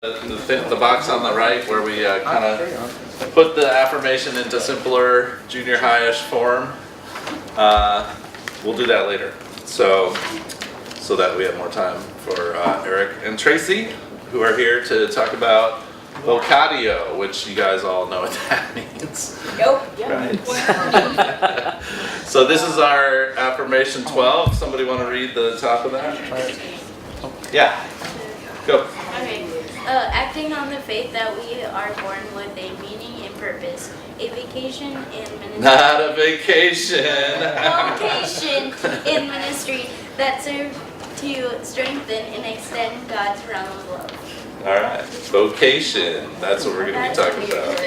The box on the right where we kind of put the affirmation into simpler junior high-ish form. We'll do that later. So that we have more time for Eric and Tracey, who are here to talk about Vocation, which you guys all know what that means. Yep. Right? So this is our affirmation 12. Somebody want to read the top of that? Yeah. Go. Okay. Acting on the faith that we are born with a meaning and purpose, a vocation in ministry. Not a vacation. Vocation in ministry that serve to strengthen and extend God's realm of love. All right. Vocation. That's what we're going to be talking about.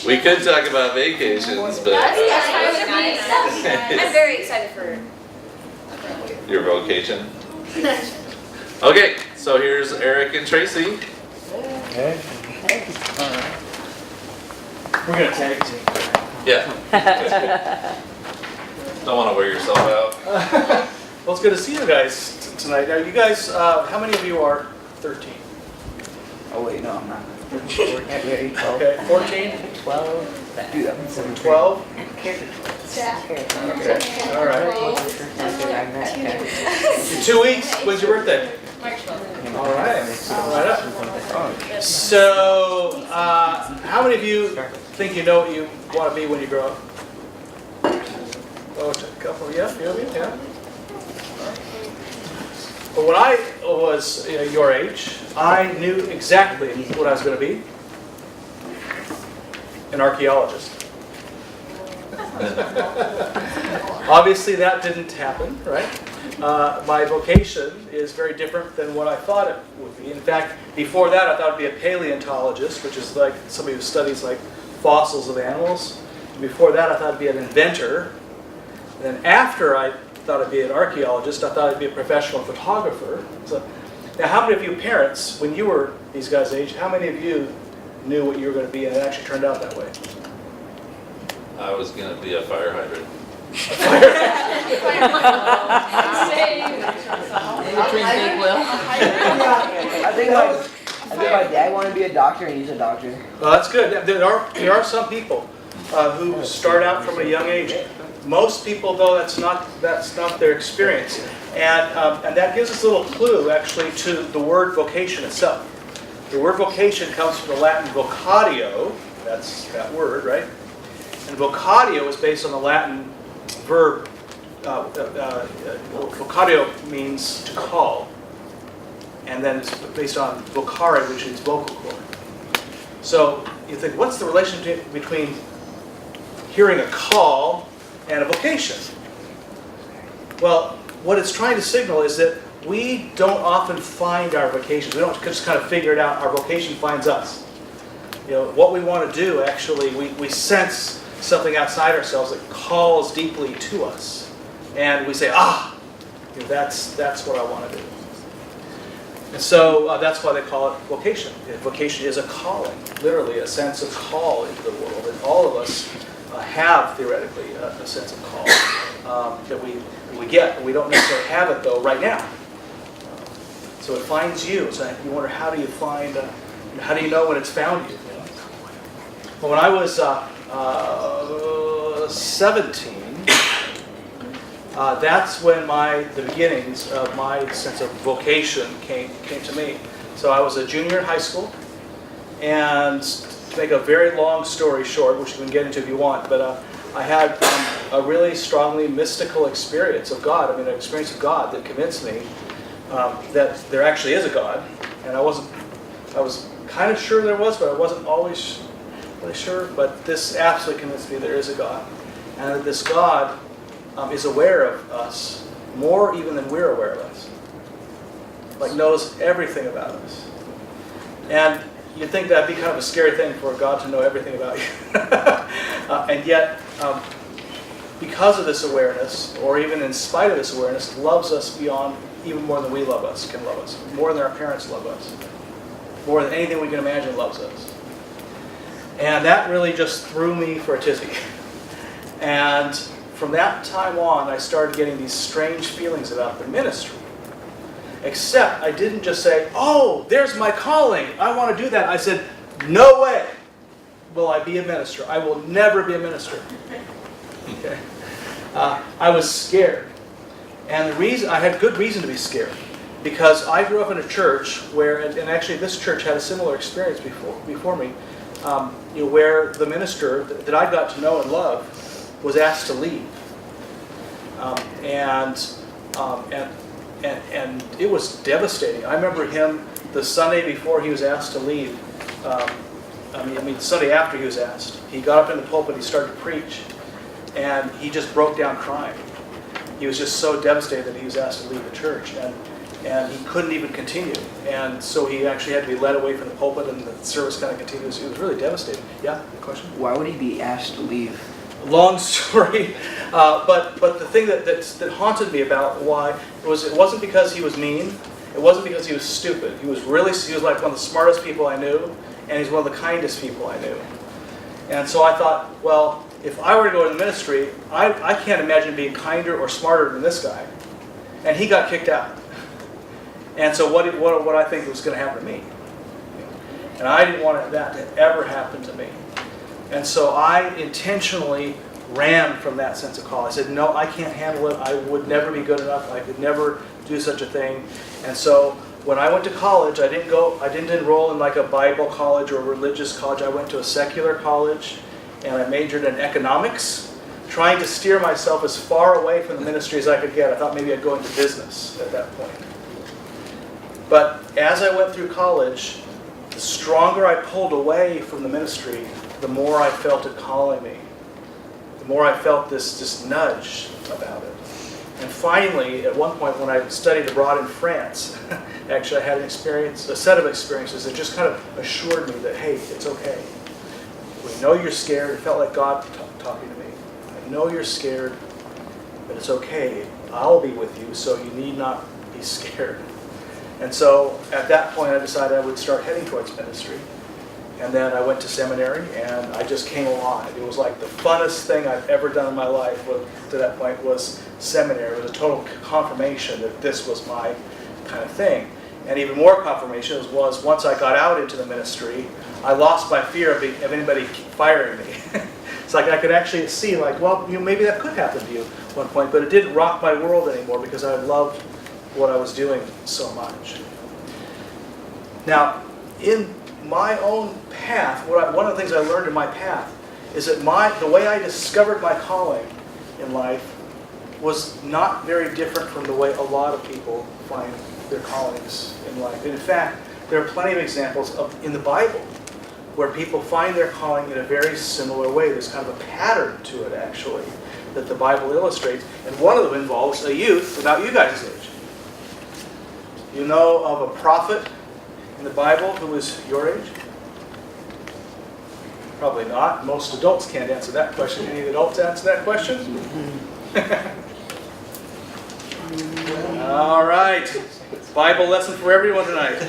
We could talk about vacations, but I'm very excited for your vocation. Okay, so here's Eric and Tracey. Okay. Alright. We're gonna tag team. Yeah. Don't want to wear yourself out. Well, it's good to see you guys tonight. Now, you guys, how many of you are 13? Oh wait, no, I'm not. 12. Okay, 14? 12. Dude, I'm 7. 12? Yeah. Okay, all right. In 2 weeks, when's your birthday? March 12th. All right, right up. So, how many of you think you know what you want to be when you grow up? Oh, a couple, yeah, few of you, yeah. But when I was your age, I knew exactly what I was going to be. An archaeologist. Obviously that didn't happen, right? My vocation is very different than what I thought it would be. In fact, before that I thought I'd be a paleontologist, which is like somebody who studies like fossils of animals. And before that I thought I'd be an inventor. And then after I thought I'd be an archaeologist, I thought I'd be a professional photographer. So, now how many of you parents, when you were these guys' age, how many of you knew what you were going to be and it actually turned out that way? I was going to be a fire hydrant. I think my dad wanted to be a doctor and he's a doctor. Well, that's good. There are some people who start out from a young age. Most people, though, that's not their experience, and that gives us a little clue, actually, to the word vocation itself. The word vocation comes from the Latin vocatio. That's that word, right? And vocatio is based on the Latin verb. Vocatio means to call, and then it's based on vocare, which means vocal cord. So you think, what's the relationship between hearing a call and a vocation? Well, what it's trying to signal is that we don't often find our vocations. We don't just kind of figure it out. Our vocation finds us. You know, what we want to do, actually, we sense something outside ourselves that calls deeply to us. And we say, that's what I want to do. And so that's why they call it vocation. Vocation is a calling, literally a sense of call into the world. And all of us have, theoretically, a sense of call that we get. We don't necessarily have it, though, right now. So it finds you. So you wonder, how do you find, how do you know when it's found you? Well, when I was 17, that's when the beginnings of my sense of vocation came to me. So I was a junior in high school, and to make a very long story short, which you can get into if you want, but I had a really strongly mystical experience of God. I mean, an experience of God that convinced me that there actually is a God. And I was kind of sure there was, but I wasn't always really sure. But this absolutely convinced me there is a God. And that this God is aware of us, more even than we're aware of us. Like knows everything about us. And you'd think that'd be kind of a scary thing for God to know everything about you. And yet, because of this awareness, or even in spite of this awareness, loves us beyond, even more than we can love us, more than our parents love us, more than anything we can imagine loves us. And that really just threw me for a tizzy. And from that time on, I started getting these strange feelings about the ministry. Except I didn't just say, oh, there's my calling. I want to do that. I said, no way will I be a minister. I will never be a minister. Okay. I was scared. And the reason, I had good reason to be scared. Because I grew up in a church where, and actually this church had a similar experience before me, where the minister that I got to know and love was asked to leave. And it was devastating. I remember him the Sunday before he was asked to leave. The Sunday after he was asked, he got up in the pulpit, he started to preach, and he just broke down crying. He was just so devastated that he was asked to leave the church, and he couldn't even continue. And so he actually had to be led away from the pulpit, and the service kind of continued. It was really devastating. Yeah, good question? Why would he be asked to leave? Long story, but the thing that haunted me about why it wasn't because he was mean. It wasn't because he was stupid. He was like one of the smartest people I knew, and he's one of the kindest people I knew. And so I thought, well, if I were to go to the ministry, I can't imagine being kinder or smarter than this guy. And he got kicked out. And so what I think was going to happen to me. And I didn't want that to ever happen to me. And so I intentionally ran from that sense of call. I said, no, I can't handle it. I would never be good enough. I could never do such a thing. And so when I went to college, I didn't enroll in like a Bible college or a religious college. I went to a secular college, and I majored in economics, trying to steer myself as far away from the ministry as I could get. I thought maybe I'd go into business at that point. But as I went through college, the stronger I pulled away from the ministry, the more I felt it calling me. The more I felt this nudge about it. And finally, at one point when I studied abroad in France, actually I had a set of experiences that just kind of assured me that, hey, it's okay. We know you're scared. It felt like God talking to me. I know you're scared, but it's okay. I'll be with you, so you need not be scared. And so at that point I decided I would start heading towards ministry. And then I went to seminary, and I just came alive. It was like the funnest thing I've ever done in my life to that point was seminary. It was a total confirmation that this was my kind of thing. And even more confirmation was once I got out into the ministry, I lost my fear of anybody firing me. It's like I could actually see, like, well, maybe that could happen to you at one point, but it didn't rock my world anymore because I loved what I was doing so much. Now, in my own path, one of the things I learned in my path is that the way I discovered my calling in life was not very different from the way a lot of people find their callings in life. And in fact, there are plenty of examples in the Bible where people find their calling in a very similar way. There's kind of a pattern to it, actually, that the Bible illustrates. And one of them involves a youth about you guys' age. You know of a prophet in the Bible who is your age? Probably not. Most adults can't answer that question. Any adults answer that question? All right. Bible lesson for everyone tonight.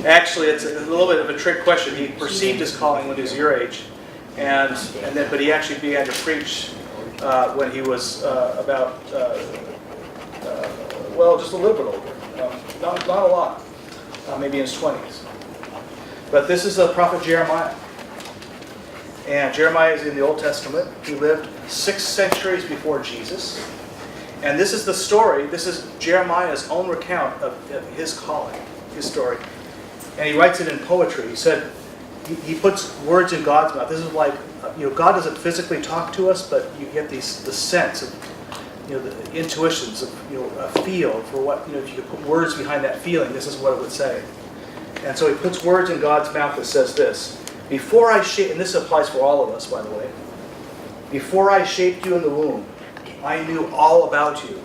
Actually, it's a little bit of a trick question. He perceived his calling when he was your age, but he actually began to preach when he was just a little bit older. Not a lot. Maybe in his 20s. But this is the prophet Jeremiah. And Jeremiah is in the Old Testament. He lived 6 centuries before Jesus. And this is the story. This is Jeremiah's own recount of his calling, his story. And he writes it in poetry. He said, he puts words in God's mouth. This is like, God doesn't physically talk to us, but you get the sense of, the intuitions of, a feel for what, if you could put words behind that feeling, this is what it would say. And so he puts words in God's mouth that says this, before I shaped, and this applies for all of us, by the way, before I shaped you in the womb, I knew all about you.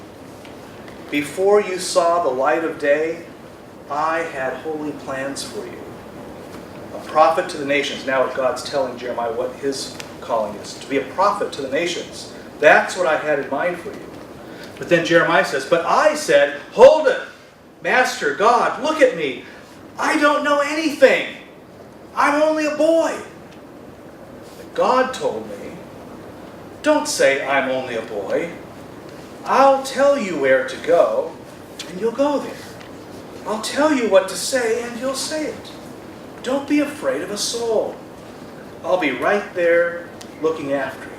Before you saw the light of day, I had holy plans for you. A prophet to the nations. Now God's telling Jeremiah what his calling is, to be a prophet to the nations. That's what I had in mind for you. But then Jeremiah says, but I said, hold it, Master God, look at me. I don't know anything. I'm only a boy. But God told me, don't say I'm only a boy. I'll tell you where to go, and you'll go there. I'll tell you what to say and you'll say it. Don't be afraid of a soul. I'll be right there looking after you.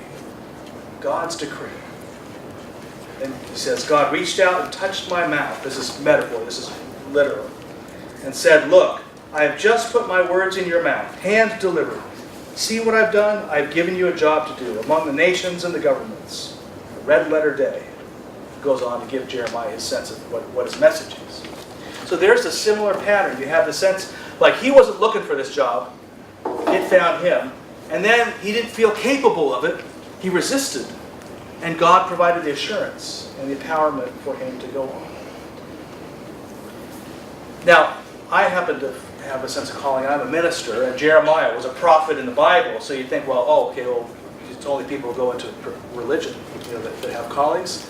God's decree. And he says, God reached out and touched my mouth. This is metaphor, this is literal. And said, look, I have just put my words in your mouth, hand delivered. See what I've done? I've given you a job to do among the nations and the governments. A red letter day. Goes on to give Jeremiah his sense of what his message is. So there's a similar pattern. You have the sense, like he wasn't looking for this job. It found him. And then he didn't feel capable of it. He resisted. And God provided the assurance and the empowerment for him to go on. Now, I happen to have a sense of calling. I'm a minister, and Jeremiah was a prophet in the Bible. So you think, well, it's only people who go into religion, that have callings.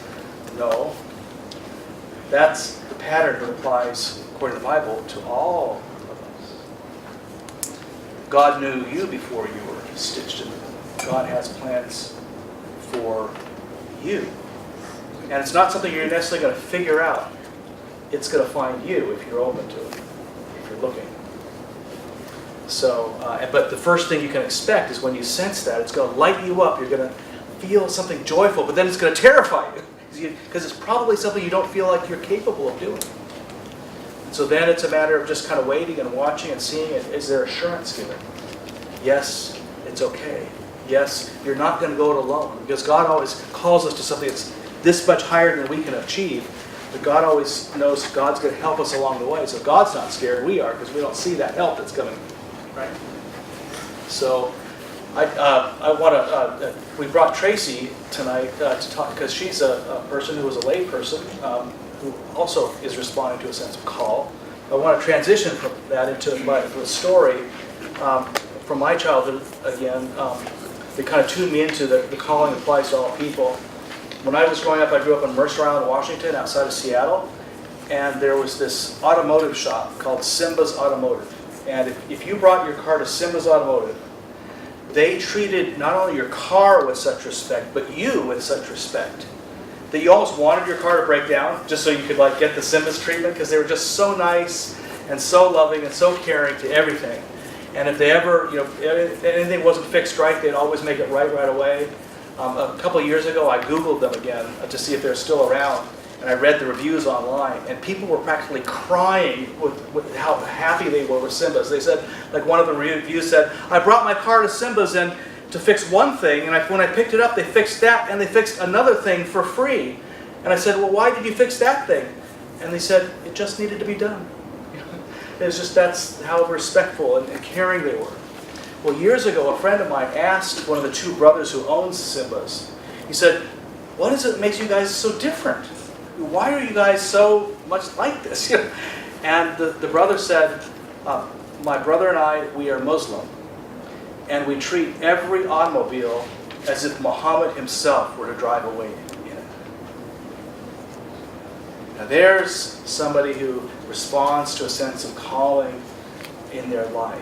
No. That's the pattern that applies, according to the Bible, to all of us. God knew you before you were stitched in. God has plans for you. And it's not something you're necessarily going to figure out. It's going to find you if you're open to it, if you're looking. So, but the first thing you can expect is when you sense that, it's going to light you up. You're going to feel something joyful, but then it's going to terrify you. Because it's probably something you don't feel like you're capable of doing. And so then it's a matter of just kind of waiting and watching and seeing it. Is there assurance given? Yes, it's okay. Yes, you're not going to go it alone. Because God always calls us to something that's this much higher than we can achieve. But God always knows God's going to help us along the way. So God's not scared. We are, because we don't see that help that's coming. Right? So I want to, we brought Tracey tonight to talk, because she's a person who was a lay person who also is responding to a sense of call. I want to transition from that into a story from my childhood again. They kind of tuned me into the calling applies to all people. When I was growing up, I grew up in Mercer Island, Washington, outside of Seattle, and there was this automotive shop called Simba's Automotive. And if you brought your car to Simba's Automotive, they treated not only your car with such respect, but you with such respect, that you almost wanted your car to break down just so you could get the Simba's treatment, because they were just so nice and so loving and so caring to everything. And if they ever, if anything wasn't fixed right, they'd always make it right away. A couple of years ago, I Googled them again to see if they're still around. And I read the reviews online, and people were practically crying with how happy they were with Simba's. They said, like one of the reviews said, I brought my car to Simba's and to fix one thing, and when I picked it up, they fixed that, and they fixed another thing for free. And I said, well, why did you fix that thing? And they said, it just needed to be done. It was just, that's how respectful and caring they were. Well, years ago, a friend of mine asked one of the two brothers who owns Simba's, he said, what is it that makes you guys so different? Why are you guys so much like this? And the brother said, my brother and I, we are Muslim, and we treat every automobile as if Muhammad himself were to drive away in it. Now there's somebody who responds to a sense of calling in their life.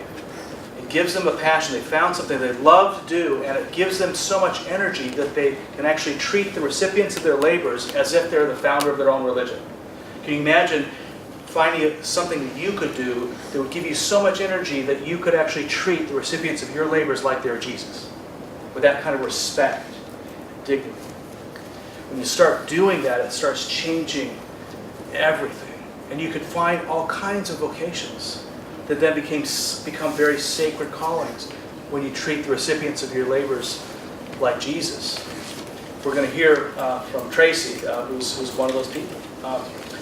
It gives them a passion. They found something they love to do, and it gives them so much energy that they can actually treat the recipients of their labors as if they're the founder of their own religion. Can you imagine finding something that you could do that would give you so much energy that you could actually treat the recipients of your labors like they're Jesus, with that kind of respect, dignity? When you start doing that, it starts changing everything. And you could find all kinds of vocations that then become very sacred callings when you treat the recipients of your labors like Jesus. We're going to hear from Tracey, who's one of those people.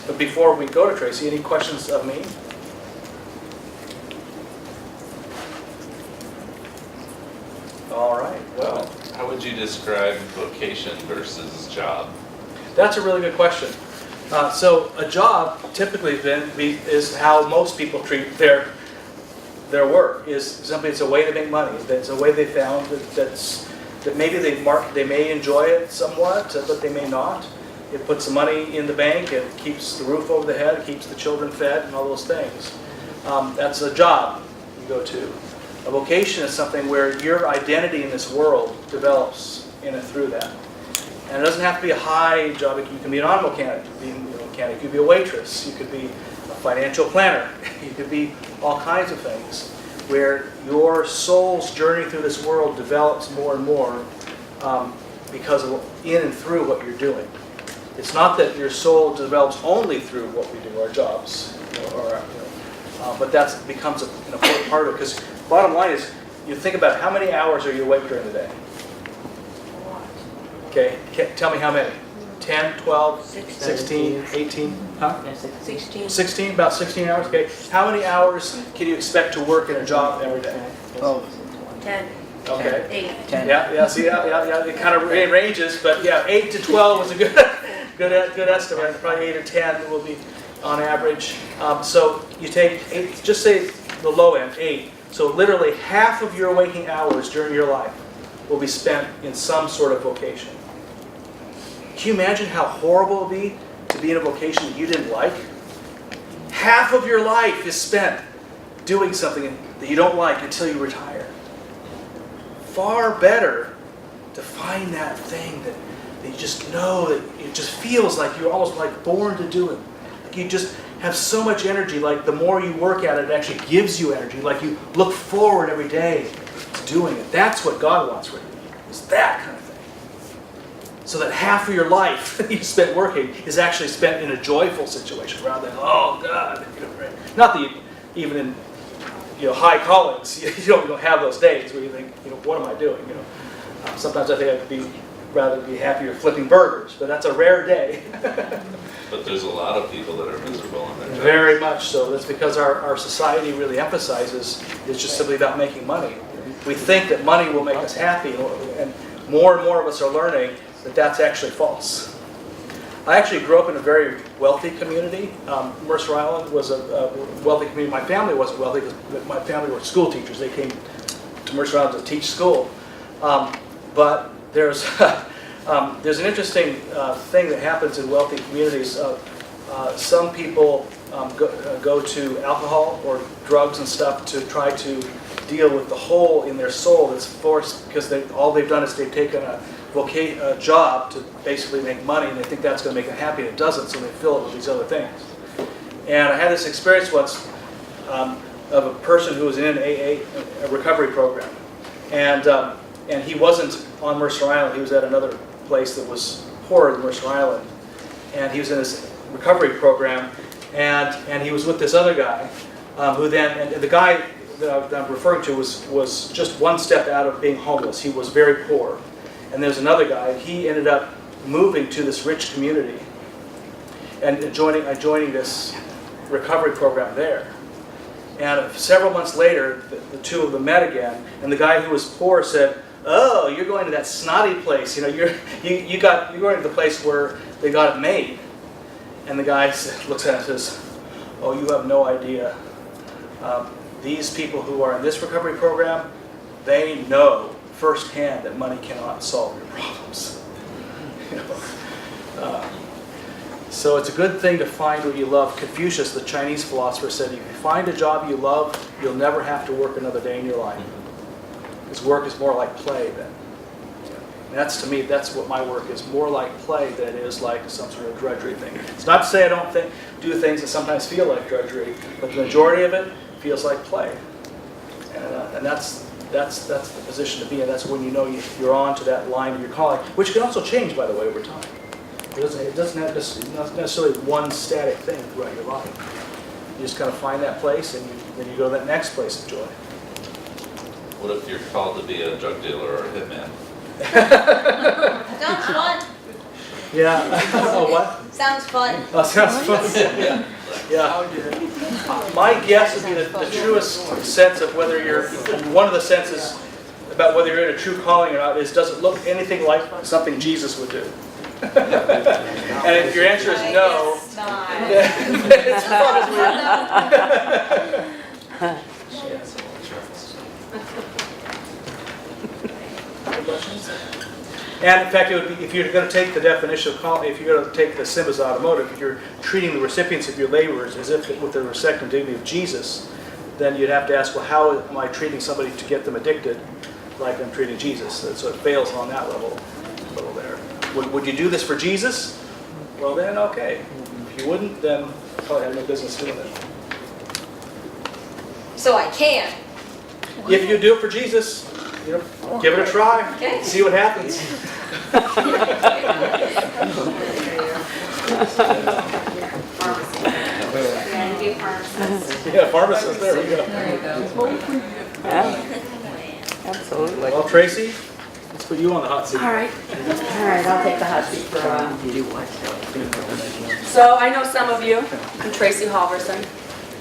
But before we go to Tracey, any questions of me? All right, well. How would you describe vocation versus job? That's a really good question. So a job typically is how most people treat their work. Is simply it's a way to make money. It's a way they found that maybe they may enjoy it somewhat, but they may not. It puts the money in the bank, it keeps the roof over the head, it keeps the children fed, and all those things. That's a job you go to. A vocation is something where your identity in this world develops in and through that. And it doesn't have to be a high job. You can be an auto mechanic, you could be a waitress, you could be a financial planner. You could be all kinds of things, where your soul's journey through this world develops more and more because of in and through what you're doing. It's not that your soul develops only through what we do, our jobs, but that becomes an important part of it. Because bottom line is, you think about how many hours are you awake during the day? Okay, tell me how many? 10, 12, 16, 18? Huh? 16. 16, about 16 hours, okay. How many hours can you expect to work in a job every day? 10, Okay. 8. 10. Yeah, see, it kind of ranges, but yeah, 8 to 12 was a good estimate. Probably 8 or 10 will be on average. So you take 8, just say the low end, 8. So literally half of your waking hours during your life will be spent in some sort of vocation. Can you imagine how horrible it would be to be in a vocation that you didn't like? Half of your life is spent doing something that you don't like until you retire. Far better to find that thing that you just know, that it just feels like you're almost like born to do it. Like you just have so much energy, like the more you work at it, it actually gives you energy. Like you look forward every day to doing it. That's what God wants for you, is that kind of thing. So that half of your life that you spent working is actually spent in a joyful situation rather than, oh God. Right? Not that you, even in high callings, you don't have those days where you think, what am I doing? Sometimes I think I'd rather be happier flipping burgers, but that's a rare day. But there's a lot of people that are miserable in their jobs. Very much so. That's because our society really emphasizes it's just simply about making money. We think that money will make us happy, and more of us are learning that that's actually false. I actually grew up in a very wealthy community. Mercer Island was a wealthy community. My family wasn't wealthy because my family were school teachers. They came to Mercer Island to teach school. But there's an interesting thing that happens in wealthy communities. Some people go to alcohol or drugs and stuff to try to deal with the hole in their soul that's forced, because all they've done is they've taken a job to basically make money, and they think that's going to make them happy, and it doesn't, so they fill it with these other things. And I had this experience once of a person who was in a recovery program, and he wasn't on Mercer Island. He was at another place that was poorer than Mercer Island, and he was in this recovery program, and he was with this other guy, who then, and the guy that I'm referring to was just one step out of being homeless. He was very poor. And there's another guy, he ended up moving to this rich community and joining this recovery program there. And several months later, the two of them met again, and the guy who was poor said, "Oh, you're going to that snotty place. You're going to the place where they got it made." And the guy looks at it and says, "Oh, you have no idea. These people who are in this recovery program, they know firsthand that money cannot solve your problems." So it's a good thing to find what you love. Confucius, the Chinese philosopher, said, if you find a job you love, you'll never have to work another day in your life. Because work is more like play then. And that's, to me, that's what my work is, more like play than it is like some sort of drudgery thing. It's not to say I don't do things that sometimes feel like drudgery, but the majority of it feels like play. And that's the position to be in. That's when you know you're on to that line of your calling, which can also change, by the way, over time. It doesn't have not necessarily one static thing throughout your life. You just kind of find that place, and then you go to that next place of joy. What if you're called to be a drug dealer or a hitman? Sounds fun. Yeah. Oh, what? Sounds fun. Oh, sounds fun. Yeah. My guess would be the truest sense of whether you're, one of the senses about whether you're in a true calling or not is, does it look anything like something Jesus would do? And if your answer is no, It's not. it's probably And in fact, it would be, if you're going to take the definition of calling, if you're going to take the Simba's automotive, if you're treating the recipients of your labors as if with the respect and dignity of Jesus, then you'd have to ask, well, how am I treating somebody to get them addicted like I'm treating Jesus? So it fails on that level there. Would you do this for Jesus? Well then, okay. If you wouldn't, then you probably have no business doing it. So I can. If you do it for Jesus, give it a try, Okay. see what happens. Yeah, do pharmacist. Yeah, pharmacist, there we go. There you go. Yeah, absolutely. Well, Tracy, let's put you on the hot seat. All right, I'll take the hot seat for a while. So I know some of you. I'm Tracey Halvorson.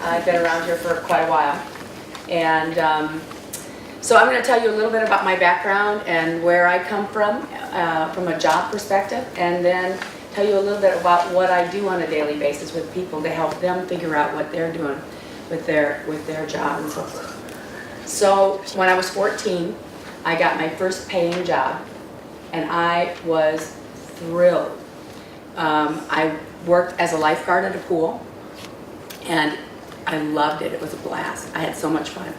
I've been around here for quite a while. And so I'm going to tell you a little bit about my background and where I come from a job perspective, and then tell you a little bit about what I do on a daily basis with people to help them figure out what they're doing with their job and so forth. So when I was 14, I got my first paying job, and I was thrilled. I worked as a lifeguard at a pool, and I loved it. It was a blast. I had so much fun.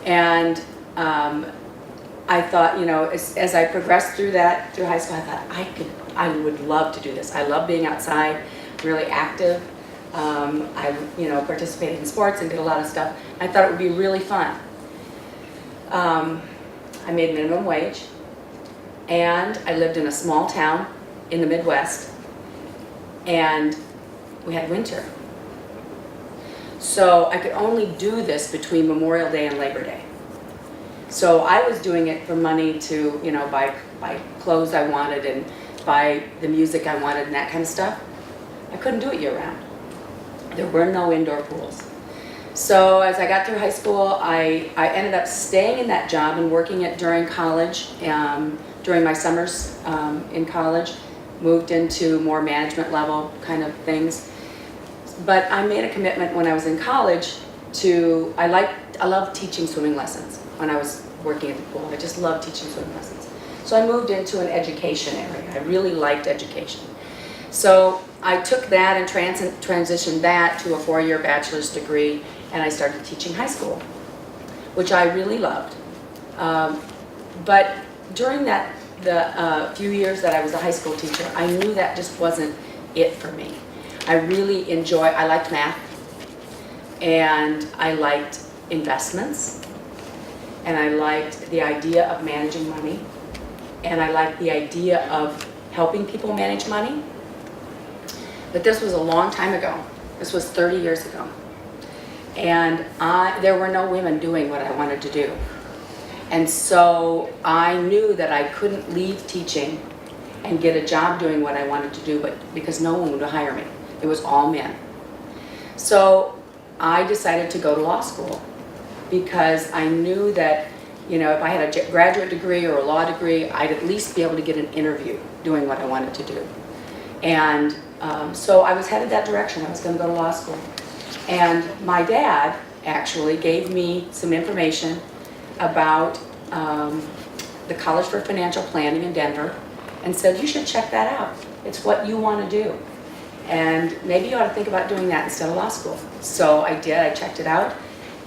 And I thought, as I progressed through high school, I thought I would love to do this. I love being outside, really active. I participated in sports and did a lot of stuff. I thought it would be really fun. I made minimum wage, and I lived in a small town in the Midwest, and we had winter. So I could only do this between Memorial Day and Labor Day. So I was doing it for money to, buy clothes I wanted and buy the music I wanted and that kind of stuff. I couldn't do it year round. There were no indoor pools. So as I got through high school, I ended up staying in that job and working it during college, during my summers in college, moved into more management level kind of things. But I made a commitment when I was in college to, I loved teaching swimming lessons when I was working at the pool. I just loved teaching swimming lessons. So I moved into an education area. I really liked education. So I took that and transitioned that to a 4-year bachelor's degree, and I started teaching high school, which I really loved. But during the few years that I was a high school teacher, I knew that just wasn't it for me. I liked math, and I liked investments, and I liked the idea of managing money, and I liked the idea of helping people manage money. But this was a long time ago. This was 30 years ago. And there were no women doing what I wanted to do. And so I knew that I couldn't leave teaching and get a job doing what I wanted to do, because no one would hire me. It was all men. So I decided to go to law school, because I knew that, if I had a graduate degree or a law degree, I'd at least be able to get an interview doing what I wanted to do. And so I was headed that direction. I was going to go to law school. And my dad actually gave me some information about the College for Financial Planning in Denver, and said, you should check that out. It's what you want to do. And maybe you ought to think about doing that instead of law school. So I did. I checked it out,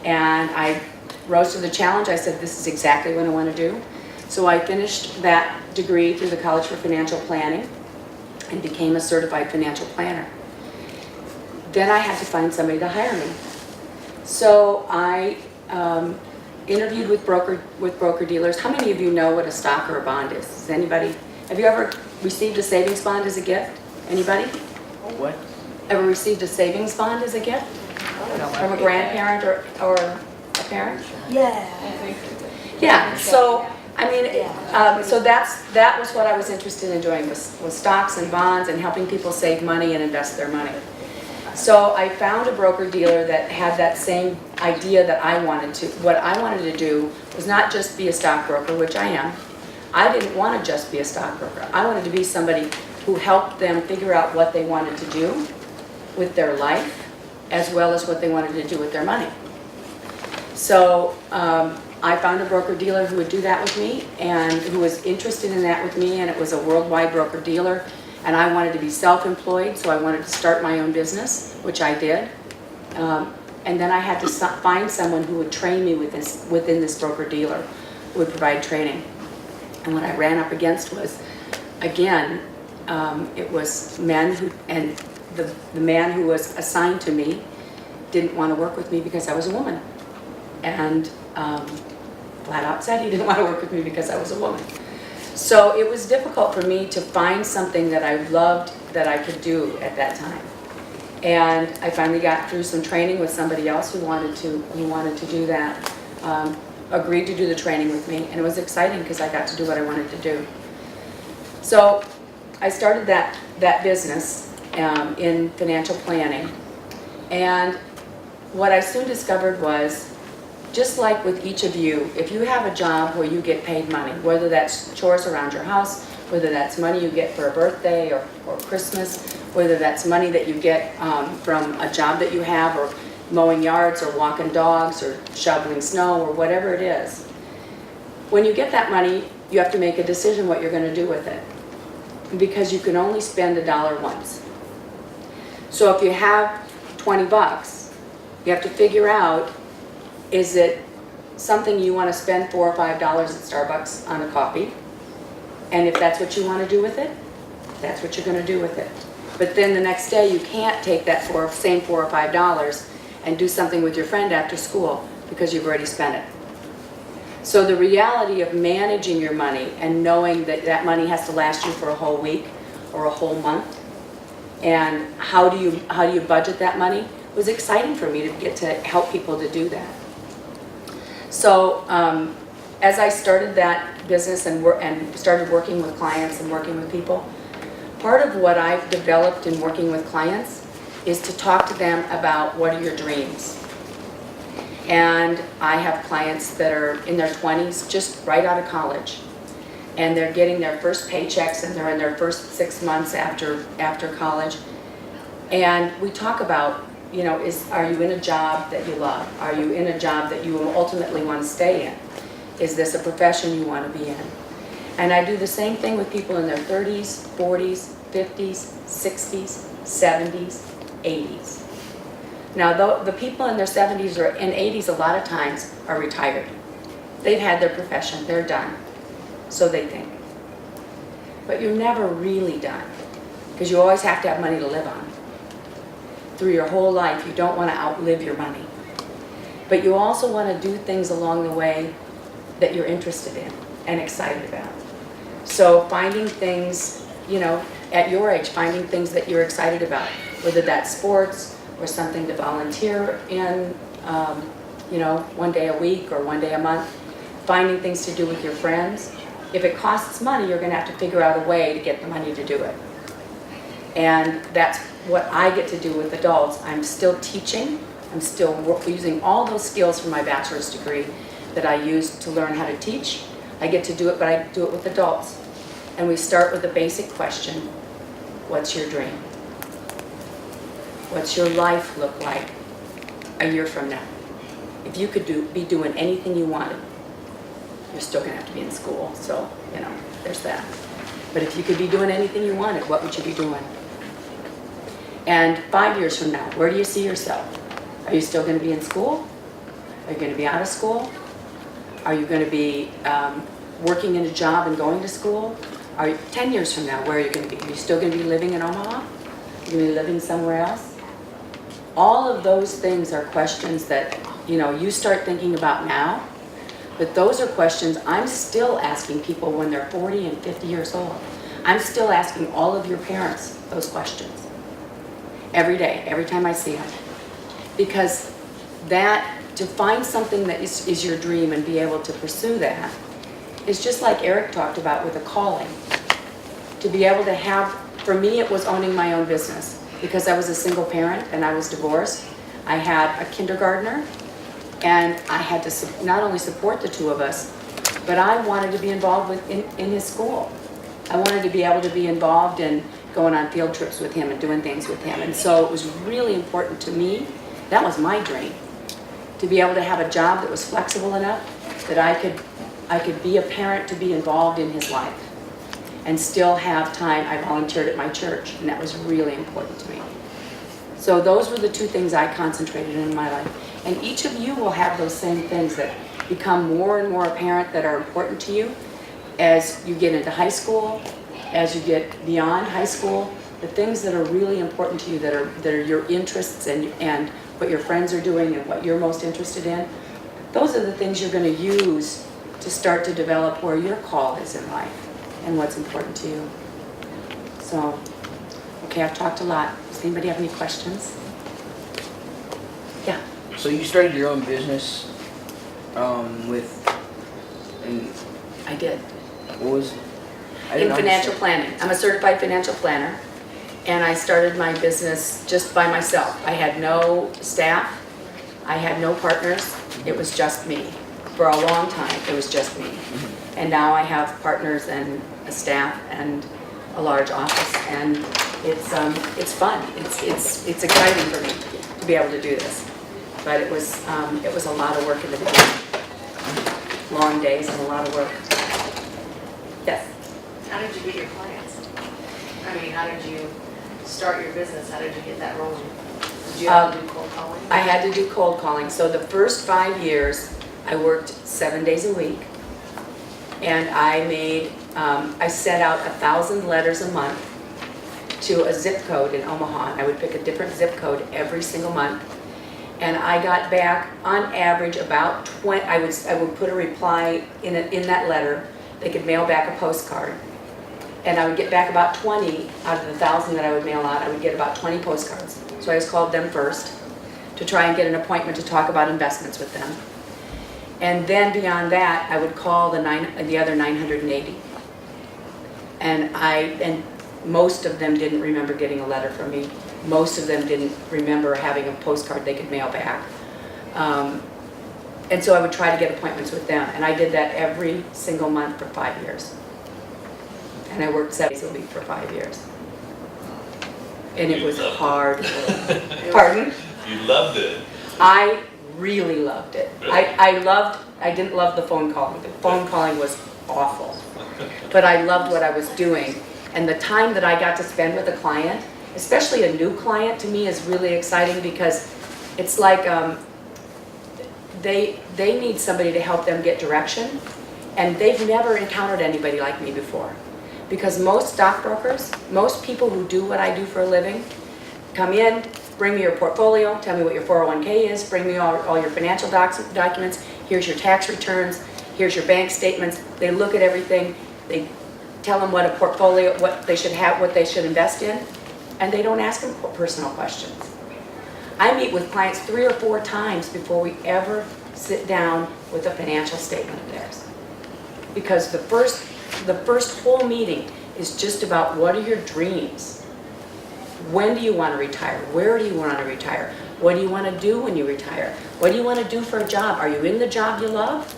and I rose to the challenge. I said, this is exactly what I want to do. So I finished that degree through the College for Financial Planning and became a certified financial planner. Then I had to find somebody to hire me. So I interviewed with broker dealers. How many of you know what a stock or a bond is? Does anybody? Have you ever received a savings bond as a gift? Anybody? What? Ever received a savings bond as a gift? From a grandparent or a parent? Yeah, so, so that was what I was interested in doing, was stocks and bonds and helping people save money and invest their money. So I found a broker-dealer that had that same idea that I wanted to. What I wanted to do was not just be a stockbroker, which I am. I didn't want to just be a stockbroker. I wanted to be somebody who helped them figure out what they wanted to do with their life, as well as what they wanted to do with their money. So I found a broker-dealer who would do that with me, and who was interested in that with me, and it was a worldwide broker-dealer. And I wanted to be self-employed, so I wanted to start my own business, which I did. And then I had to find someone who would train me within this broker-dealer, who would provide training. And what I ran up against was, again, it was men the man who was assigned to me didn't want to work with me because I was a woman. And flat out said he didn't want to work with me because I was a woman. So it was difficult for me to find something that I loved that I could do at that time. And I finally got through some training with somebody else who wanted to do that, agreed to do the training with me, and it was exciting because I got to do what I wanted to do. So I started that business in financial planning, and what I soon discovered was, just like with each of you, if you have a job where you get paid money, whether that's chores around your house, whether that's money you get for a birthday or Christmas, whether that's money that you get from a job that you have, or mowing yards or walking dogs or shoveling snow or whatever it is, when you get that money, you have to make a decision what you're going to do with it, because you can only spend $1 once. So if you have 20 bucks, you have to figure out, is it something you want to spend $4 or $5 at Starbucks on a coffee? And if that's what you want to do with it, that's what you're going to do with it. But then the next day you can't take that same $4 or $5 and do something with your friend after school because you've already spent it. So the reality of managing your money and knowing that that money has to last you for a whole week or a whole month, and how do you budget that money, was exciting for me to get to help people to do that. So as I started that business and started working with clients and working with people, part of what I've developed in working with clients is to talk to them about, what are your dreams? And I have clients that are in their 20s, just right out of college, and they're getting their first paychecks, and they're in their first 6 months after college. And we talk about, are you in a job that you love? Are you in a job that you will ultimately want to stay in? Is this a profession you want to be in? And I do the same thing with people in their 30s, 40s, 50s, 60s, 70s, 80s. Now, the people in their 70s or in 80s, a lot of times, are retired. They've had their profession, they're done. So they think. But you're never really done, because you always have to have money to live on. Through your whole life, you don't want to outlive your money. But you also want to do things along the way that you're interested in and excited about. So finding things, at your age, finding things that you're excited about, whether that's sports or something to volunteer in, one day a week or one day a month, finding things to do with your friends. If it costs money, you're going to have to figure out a way to get the money to do it. And that's what I get to do with adults. I'm still teaching. I'm still using all those skills from my bachelor's degree that I used to learn how to teach. I get to do it, but I do it with adults. And we start with a basic question: what's your dream? What's your life look like a year from now? If you could be doing anything you wanted, you're still going to have to be in school, so, there's that. But if you could be doing anything you wanted, what would you be doing? And 5 years from now, where do you see yourself? Are you still going to be in school? Are you going to be out of school? Are you going to be working in a job and going to school? 10 years from now, where are you going to be? Are you still going to be living in Omaha? Are you going to be living somewhere else? All of those things are questions that, you start thinking about now, but those are questions I'm still asking people when they're 40 and 50 years old. I'm still asking all of your parents those questions. Every day, every time I see them. Because to find something that is your dream and be able to pursue that is just like Eric talked about with a calling. To be able to have, for me it was owning my own business, because I was a single parent and I was divorced. I had a kindergartner, and I had to not only support the two of us, but I wanted to be involved in his school. I wanted to be able to be involved in going on field trips with him and doing things with him. And so it was really important to me. That was my dream, to be able to have a job that was flexible enough that I could be a parent to be involved in his life and still have time. I volunteered at my church, and that was really important to me. So those were the two things I concentrated in my life. And each of you will have those same things that become more and more apparent that are important to you as you get into high school, as you get beyond high school, the things that are really important to you, that are your interests and what your friends are doing and what you're most interested in, those are the things you're going to use to start to develop where your call is in life and what's important to you. So, okay, I've talked a lot. Does anybody have any questions? Yeah. So you started your own business and I did. what was? I In didn't financial understand. planning. I'm a certified financial planner, and I started my business just by myself. I had no staff, I had no partners, it was just me. For a long time, it was just me. And now I have partners and a staff and a large office, and it's fun. It's exciting for me to be able to do this. But it was a lot of work in the beginning. Long days and a lot of work. Yes. How did you get your clients? I mean, how did you start your business? How did you get that rolling? Did you have to do cold calling? I had to do cold calling. So the first 5 years, I worked 7 days a week. And I made, I sent out 1,000 letters a month to a zip code in Omaha. I would pick a different zip code every single month. And I got back, on average, about 20, I would put a reply in that letter. They could mail back a postcard. And I would get back about 20 out of the 1,000 that I would mail out. I would get about 20 postcards. So I just called them first to try and get an appointment to talk about investments with them. And then beyond that, I would call the other 980. And most of them didn't remember getting a letter from me. Most of them didn't remember having a postcard they could mail back. And so I would try to get appointments with them. And I did that every single month for 5 years. And I worked 7 days a week for 5 years. And it was hard work. Pardon? You loved it. I really loved it. I didn't love the phone calling. The phone calling was awful. But I loved what I was doing. And the time that I got to spend with a client, especially a new client, to me is really exciting because it's like they need somebody to help them get direction. And they've never encountered anybody like me before. Because most stockbrokers, most people who do what I do for a living, come in, bring me your portfolio, tell me what your 401k is, bring me all your financial documents, here's your tax returns, here's your bank statements. They look at everything, they tell them what a portfolio, what they should have, what they should invest in, and they don't ask them personal questions. I meet with clients 3 or 4 times before we ever sit down with a financial statement of theirs. Because the first whole meeting is just about what are your dreams? When do you want to retire? Where do you want to retire? What do you want to do when you retire? What do you want to do for a job? Are you in the job you love?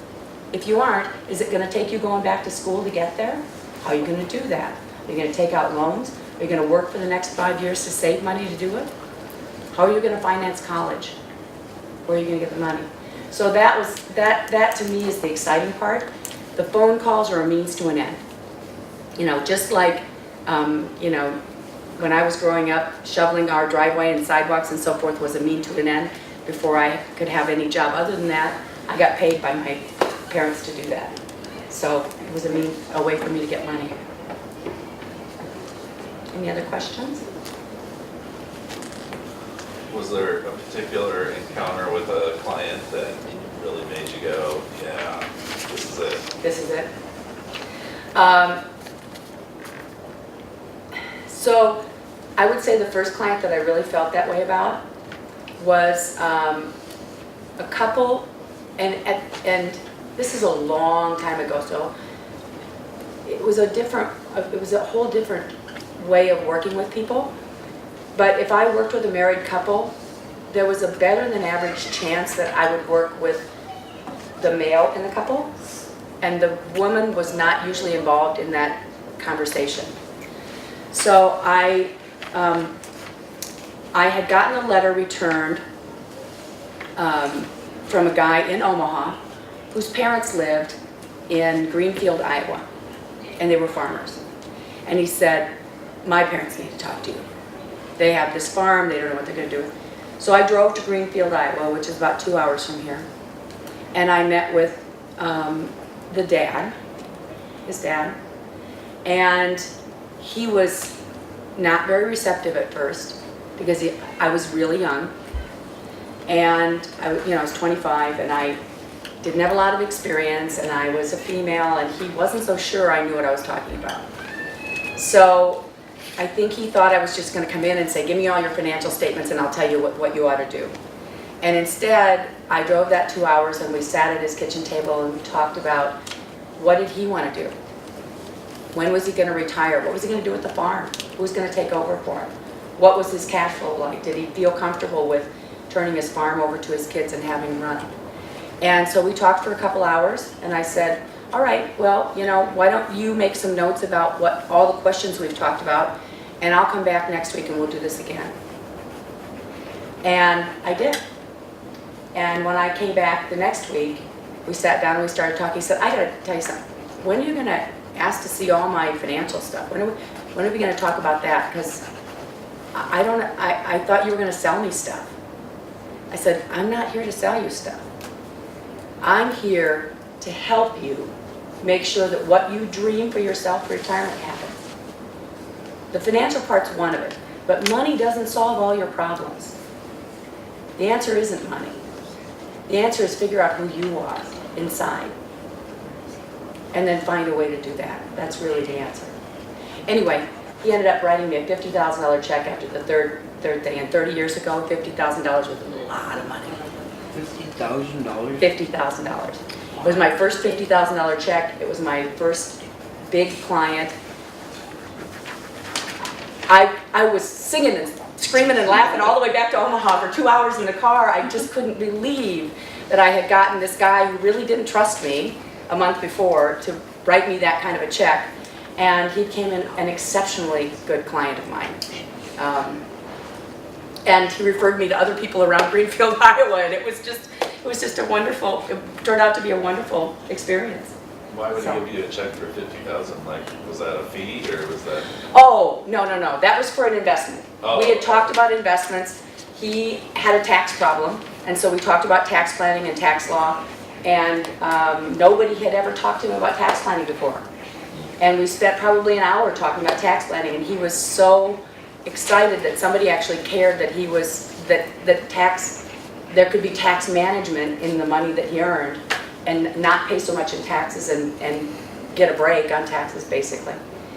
If you aren't, is it going to take you going back to school to get there? How are you going to do that? Are you going to take out loans? Are you going to work for the next 5 years to save money to do it? How are you going to finance college? Where are you going to get the money? So that to me is the exciting part. The phone calls are a means to an end. You know, just like, you know, when I was growing up, shoveling our driveway and sidewalks and so forth was a means to an end before I could have any job. Other than that, I got paid by my parents to do that. So it was a way for me to get money. Any other questions? Was there a particular encounter with a client that really made you go, yeah, this is it? This is it. So I would say the first client that I really felt that way about was a couple, and this is a long time ago, so it was a whole different way of working with people. But if I worked with a married couple, there was a better than average chance that I would work with the male in the couple, and the woman was not usually involved in that conversation. So I had gotten a letter returned from a guy in Omaha whose parents lived in Greenfield, Iowa, and they were farmers. And he said, my parents need to talk to you. They have this farm, they don't know what they're going to do. So I drove to Greenfield, Iowa, which is about 2 hours from here. And I met with the dad, his dad, and he was not very receptive at first because I was really young, and I was 25, and I didn't have a lot of experience, and I was a female, and he wasn't so sure I knew what I was talking about. So I think he thought I was just going to come in and say, give me all your financial statements and I'll tell you what you ought to do. And instead, I drove that 2 hours and we sat at his kitchen table and we talked about what did he want to do? When was he going to retire? What was he going to do with the farm? Who was going to take over for him? What was his cash flow like? Did he feel comfortable with turning his farm over to his kids and having them run? And so we talked for a couple hours and I said, all right, well, why don't you make some notes about what all the questions we've talked about, and I'll come back next week and we'll do this again. And I did. And when I came back the next week, we sat down and we started talking. He said, I gotta tell you something. When are you gonna ask to see all my financial stuff? When are we gonna talk about that? Because I thought you were gonna sell me stuff. I said, I'm not here to sell you stuff. I'm here to help you make sure that what you dream for yourself for retirement happens. The financial part's one of it, but money doesn't solve all your problems. The answer isn't money. The answer is figure out who you are inside and then find a way to do that. That's really the answer. Anyway, he ended up writing me a $50,000 check after the third thing, and 30 years ago, $50,000 was a lot of money. $50,000? $50,000. It was my first $50,000 check. It was my first big client. I was singing and screaming and laughing all the way back to Omaha for 2 hours in the car. I just couldn't believe that I had gotten this guy who really didn't trust me a month before to write me that kind of a check. And he became an exceptionally good client of mine. And he referred me to other people around Greenfield, Iowa, and it was just a wonderful, it turned out to be a wonderful experience. Why would he give you a check for $50,000? Like, was that a fee or was that? Oh, no. That was for an investment. Oh. We had talked about investments. He had a tax problem, and so we talked about tax planning and tax law, and nobody had ever talked to him about tax planning before. And we spent probably an hour talking about tax planning, and he was so excited that somebody actually cared that he was, that there could be tax management in the money that he earned and not pay so much in taxes and get a break on taxes, basically.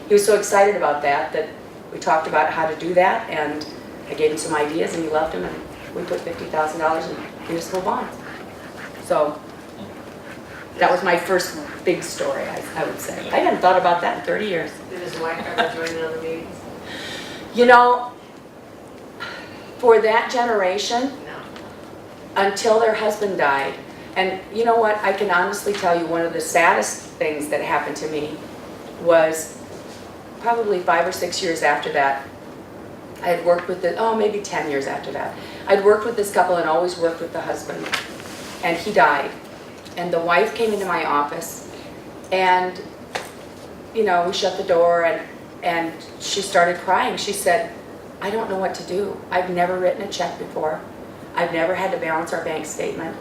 He was so excited about that we talked about how to do that, and I gave him some ideas, and he loved them, and we put $50,000 in municipal bonds. So that was my first big story, I would say. I hadn't thought about that in 30 years. Did his wife ever join in other meetings? For that generation, No. until their husband died, and you know what, I can honestly tell you one of the saddest things that happened to me was probably 5 or 6 years after that. I had worked with maybe 10 years after that. I'd worked with this couple and always worked with the husband, and he died. And the wife came into my office, and we shut the door, and she started crying. She said, I don't know what to do. I've never written a check before. I've never had to balance our bank statement.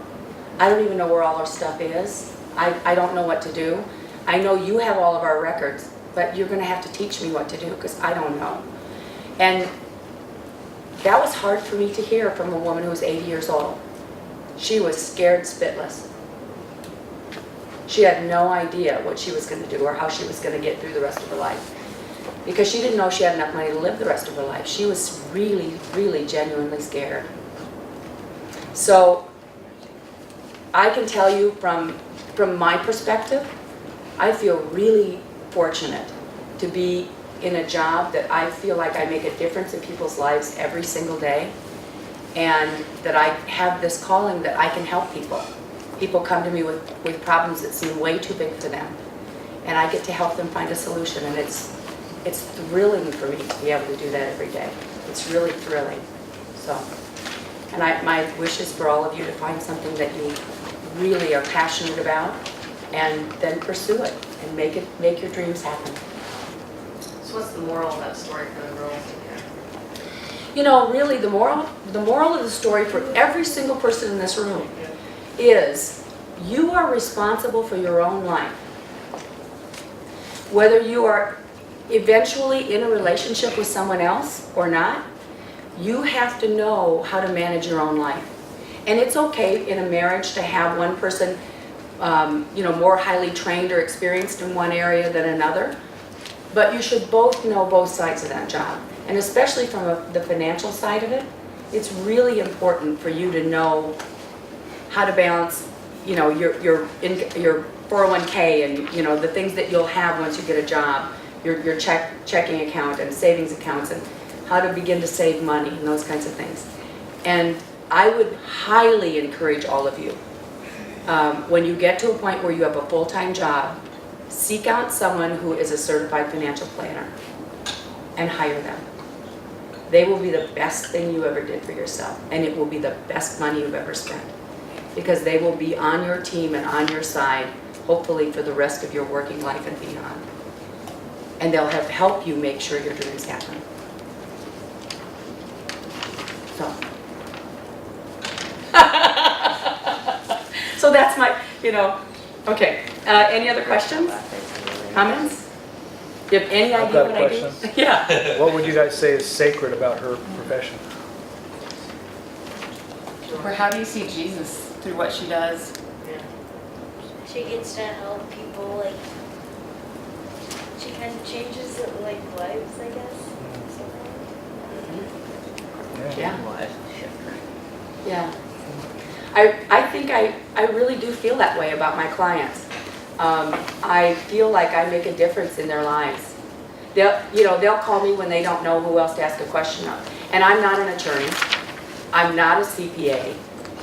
I don't even know where all our stuff is. I don't know what to do. I know you have all of our records, but you're going to have to teach me what to do because I don't know. And that was hard for me to hear from a woman who was 80 years old. She was scared spitless. She had no idea what she was going to do or how she was going to get through the rest of her life, because she didn't know she had enough money to live the rest of her life. She was really, really genuinely scared. So I can tell you from my perspective, I feel really fortunate to be in a job that I feel like I make a difference in people's lives every single day, and that I have this calling that I can help people. People come to me with problems that seem way too big for them, and I get to help them find a solution, and it's thrilling for me to be able to do that every day. It's really thrilling. So, and my wish is for all of you to find something that you really are passionate about, and then pursue it and make your dreams happen. So what's the moral of that story for the girls in here? Really the moral of the story for every single person in this room is you are responsible for your own life. Whether you are eventually in a relationship with someone else or not, you have to know how to manage your own life. And it's okay in a marriage to have one person, more highly trained or experienced in one area than another, but you should both know both sides of that job. And especially from the financial side of it, it's really important for you to know how to balance, your 401k and, the things that you'll have once you get a job, your checking account and savings accounts, and how to begin to save money and those kinds of things. And I would highly encourage all of you, when you get to a point where you have a full-time job, seek out someone who is a certified financial planner and hire them. They will be the best thing you ever did for yourself, and it will be the best money you've ever spent, because they will be on your team and on your side, hopefully for the rest of your working life and beyond. And they'll help you make sure your dreams happen. So. So that's my, okay. Any other questions? Comments? Do you have any I've idea got a what I do? question. Yeah. What would you guys say is sacred about her profession? Or how do you see Jesus through what she does? She gets to help people, she kind of changes lives, I guess. Yeah. Yeah. I think I really do feel that way about my clients. I feel like I make a difference in their lives. They'll call me when they don't know who else to ask a question of. And I'm not an attorney. I'm not a CPA,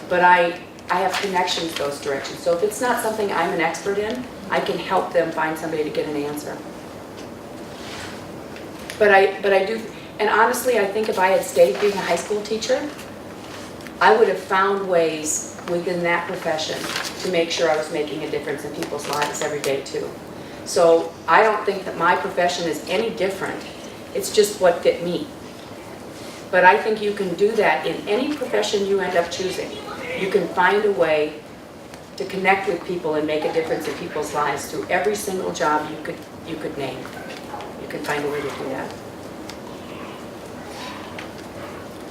but I have connections those directions. So if it's not something I'm an expert in, I can help them find somebody to get an answer. But I do, and honestly, I think if I had stayed being a high school teacher, I would have found ways within that profession to make sure I was making a difference in people's lives every day too. So I don't think that my profession is any different. It's just what fit me. But I think you can do that in any profession you end up choosing. You can find a way to connect with people and make a difference in people's lives through every single job you could name. You can find a way to do that.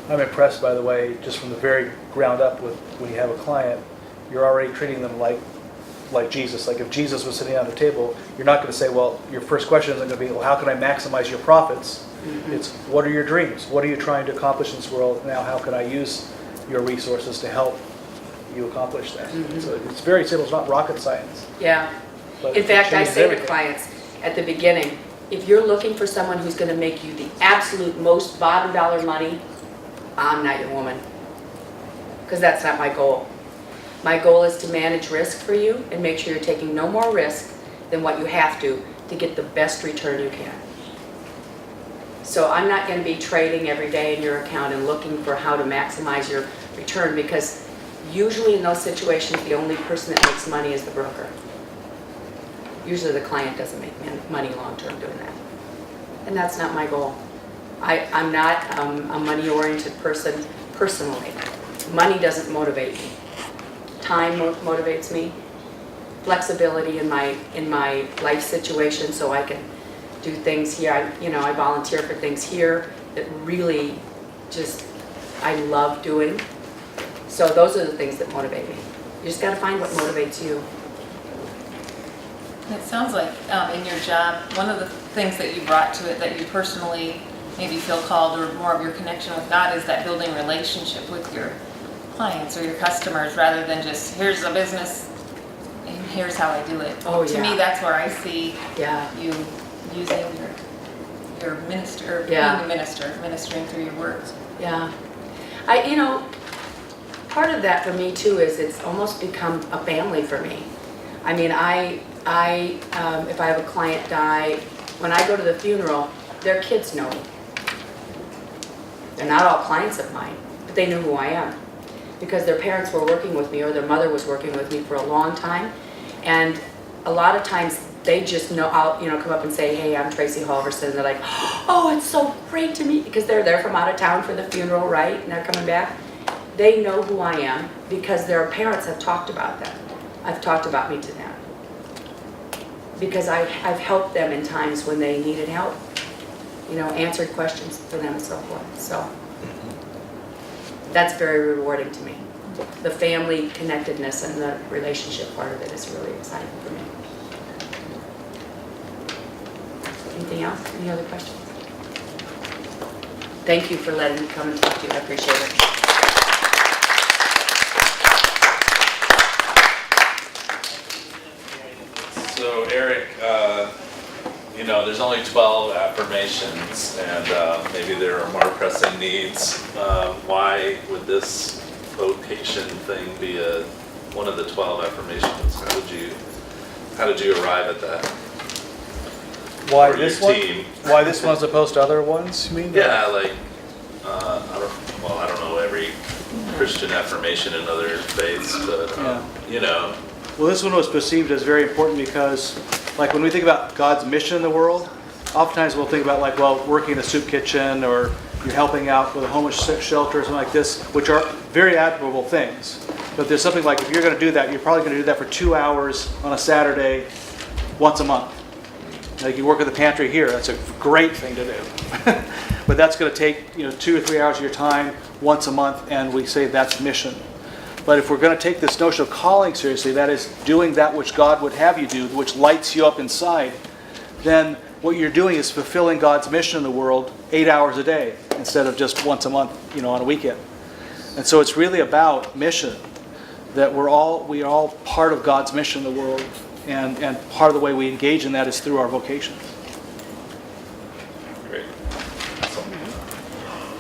I'm impressed, by the way, just from the very ground up with when you have a client, you're already treating them like Jesus. Like if Jesus was sitting on the table, you're not going to say, well, your first question isn't going to be, well, how can I maximize your profits? Mm-hmm. It's, what are your dreams? What are you trying to accomplish in this world? Now, how can I use your resources to help you accomplish that? Mm-hmm. So it's very simple. It's not rocket science. Yeah. In fact, I say to clients at the beginning, if you're looking for someone who's going to make you the absolute most bottom dollar money, I'm not your woman, because that's not my goal. My goal is to manage risk for you and make sure you're taking no more risk than what you have to get the best return you can. So I'm not going to be trading every day in your account and looking for how to maximize your return, because usually in those situations, the only person that makes money is the broker. Usually the client doesn't make money long-term doing that. And that's not my goal. I'm not a money-oriented person personally. Money doesn't motivate me. Time motivates me. Flexibility in my life situation, so I can do things here. I volunteer for things here that really just I love doing. So those are the things that motivate me. You just got to find what motivates you. It sounds like in your job, one of the things that you brought to it that you personally maybe feel called, or more of your connection with God, is that building relationship with your clients or your customers, rather than just, here's a business and here's how I do it. Oh, to me, that's where I see you using your minister, being a minister, ministering through your words. Yeah. Part of that for me too is it's almost become a family for me. I mean, if I have a client die, when I go to the funeral, their kids know me. They're not all clients of mine, but they know who I am because their parents were working with me or their mother was working with me for a long time. And a lot of times they just know, I'll come up and say, hey, I'm Tracey Halvorson. And they're like, oh, it's so great to meet, because they're there from out of town for the funeral, right? And they're coming back. They know who I am because their parents have talked about them. I've talked about me to them. Because I've helped them in times when they needed help. answered questions for them and so forth. So that's very rewarding to me. The family connectedness and the relationship part of it is really exciting for me. Anything else? Any other questions? Thank you for letting me come and talk to you. I appreciate it. So Eric, there's only 12 affirmations, and maybe there are more pressing needs. Why would this vocation thing be one of the 12 affirmations? How did you arrive at that? Why Or your this one? team? Why this one as opposed to other ones, you mean? Yeah, like I don't know every Christian affirmation in other faiths, but Well, this one was perceived as very important because, like, when we think about God's mission in the world, oftentimes we'll think about, like, working in a soup kitchen, or you're helping out with a homeless shelter or something like this, which are very admirable things. But there's something like, if you're going to do that, you're probably going to do that for 2 hours on a Saturday once a month. Like, you work at the pantry here, that's a great thing to do. But that's going to take 2 or 3 hours of your time once a month, and we say that's mission. But if we're going to take this notion of calling seriously, that is doing that which God would have you do, which lights you up inside, then what you're doing is fulfilling God's mission in the world 8 hours a day instead of just once a month, on a weekend. And so it's really about mission, that we are all part of God's mission in the world, and part of the way we engage in that is through our vocations. Great. Awesome.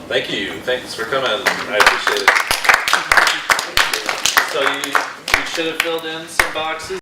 Thank you. Thanks for coming. I appreciate it. So you should have filled in some boxes.